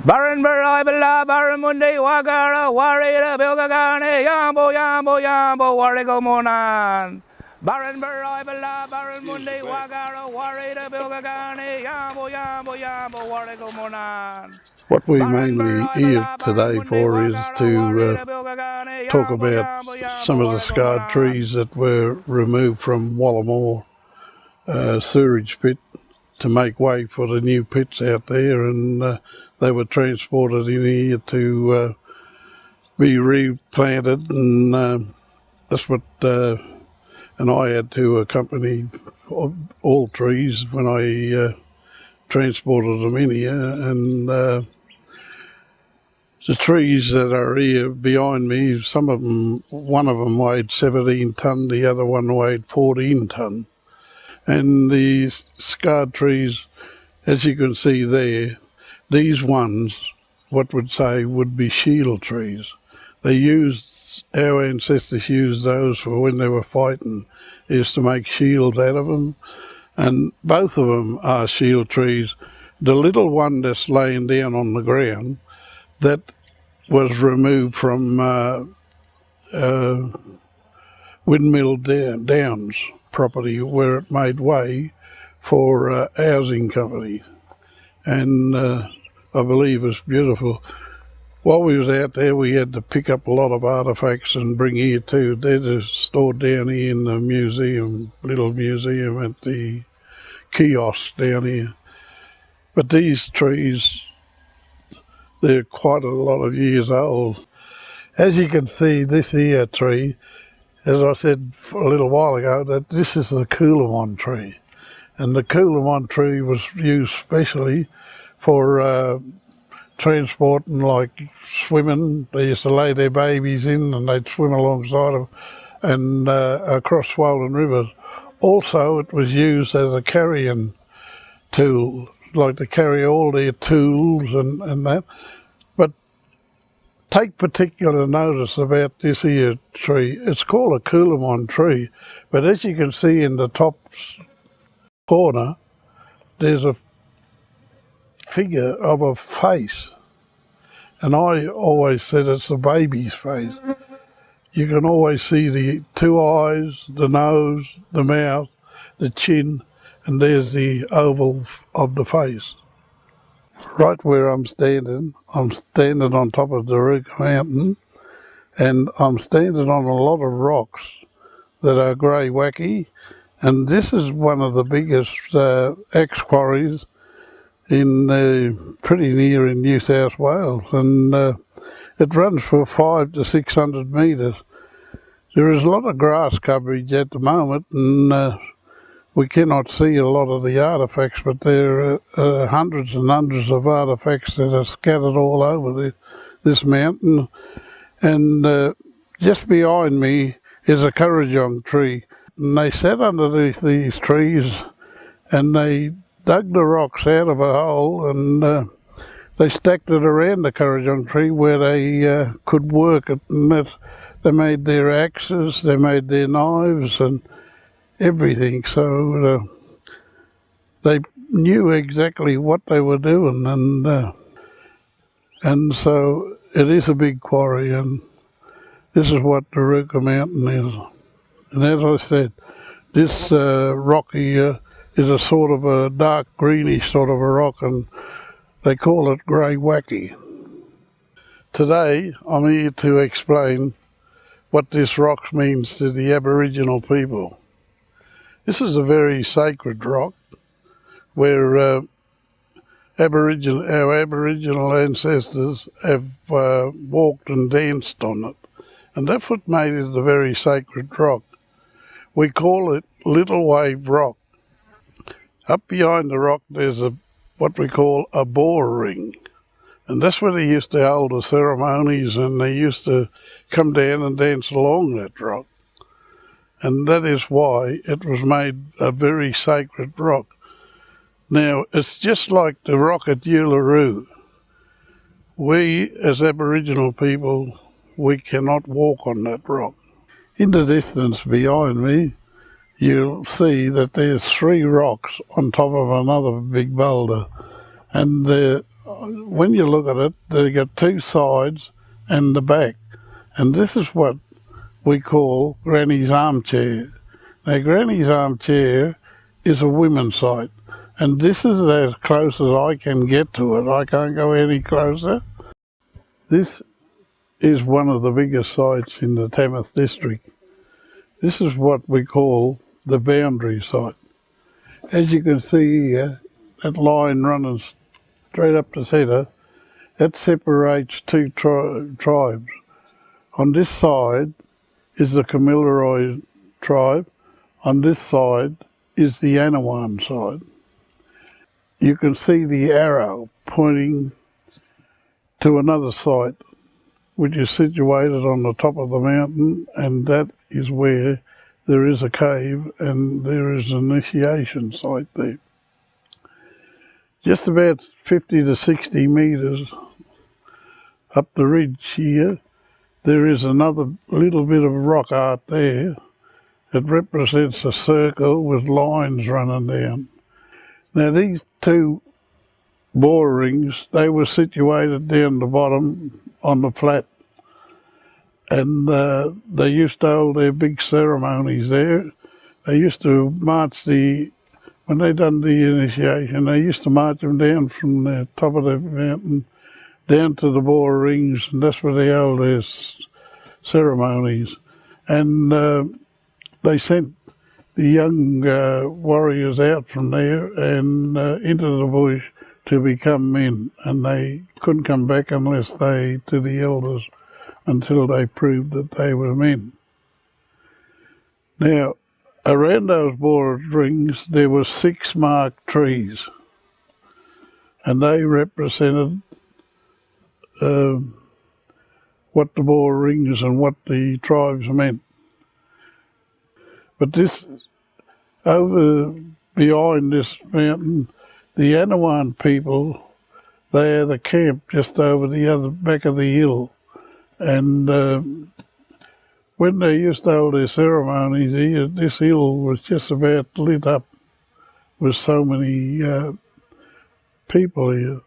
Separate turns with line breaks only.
Baran Barai Bala Baramundi Wagara Warrior Bilgagane Yambo Yambo Yambo Warrigo Monan. Baran Barai Bala Baramundi Wagara Warrior Bilgagane Yambo Yambo Yambo Warrigo Monan.
What we mainly here today for is to talk about some of the scarred trees that were removed from Wallamore sewerage pit to make way for the new pits out there, and they were transported in here to be replanted, and that's what and I had to accompany all trees when I transported them in here, and the trees that are here behind me, some of them, one of them weighed 17 tonne, the other one weighed 14 tonne. And the scarred trees, as you can see there, these ones, what would say, would be shield trees. Our ancestors used those for when they were fighting, is to make shields out of them. And both of them are shield trees. The little one that's laying down on the ground, that was removed from Windmill Downs property, where it made way for a housing company, and I believe it's beautiful. While we was out there, we had to pick up a lot of artefacts and bring here too. They're stored down here in the museum, little museum at the kiosk down here. But these trees, they're quite a lot of years old. As you can see, this here tree, as I said a little while ago, that this is the Coolamon tree. And the Coolamon tree was used specially for transporting, like swimming. They used to lay their babies in and they'd swim alongside them and across swollen rivers. Also, it was used as a carrying tool, like to carry all their tools and that. But take particular notice about this here tree. It's called a Coolamon tree, but as you can see in the top corner, there's a figure of a face. And I always said it's the baby's face. You can always see the two eyes, the nose, the mouth, the chin, and there's the oval of the face. Right where I'm standing on top of the Greywacke mountain, and I'm standing on a lot of rocks that are Greywacke, and this is one of the biggest axe quarries in pretty near in New South Wales, and it runs for 500 to 600 metres. There is a lot of grass coverage at the moment, and we cannot see a lot of the artefacts, but there are hundreds and hundreds of artefacts that are scattered all over this mountain. And just behind me is a Currajong tree. And they sat underneath these trees and they dug the rocks out of a hole, and they stacked it around the Currajong tree where they could work it. And they made their axes, they made their knives and everything. So they knew exactly what they were doing, and so it is a big quarry, and this is what the Greywacke mountain is. And as I said, this rock here is a sort of a dark greenish sort of a rock, and they call it Greywacke. Today I'm here to explain what this rock means to the Aboriginal people. This is a very sacred rock where our Aboriginal ancestors have walked and danced on it, and that's what made it a very sacred rock. We call it Little Wave Rock. Up behind the rock there's what we call a boar ring, and that's where they used to hold the ceremonies, and they used to come down and dance along that rock. And that is why it was made a very sacred rock. Now, it's just like the rock at Uluru. We, as Aboriginal people, we cannot walk on that rock. In the distance behind me, you'll see that there's 3 rocks on top of another big boulder. And when you look at it, they got two sides and the back. And this is what we call Granny's Armchair. Now, Granny's Armchair is a women's site. And this is as close as I can get to it. I can't go any closer. This is one of the biggest sites in the Tamworth district. This is what we call the boundary site. As you can see here, that line running straight up the centre, that separates two tribes. On this side is the Kamilaroi tribe. On this side is the Anawan side. You can see the arrow pointing to another site, which is situated on the top of the mountain, and that is where there is a cave and there is an initiation site there. Just about 50 to 60 metres up the ridge here, there is another little bit of rock art there. It represents a circle with lines running down. Now these two boar rings, they were situated down the bottom on the flat, and they used to hold their big ceremonies there. They used to march when they done the initiation, they used to march them down from the top of the mountain down to the boar rings, and that's where they held their ceremonies. And they sent the young warriors out from there and into the bush to become men, and they couldn't come back unless to the elders, until they proved that they were men. Now, around those boar rings there were 6 marked trees, and they represented what the boar rings and what the tribes meant. But this, over behind this mountain, the Anawan people, they had a camp just over the other back of the hill. And when they used to hold their ceremonies here, this hill was just about lit up with so many people here.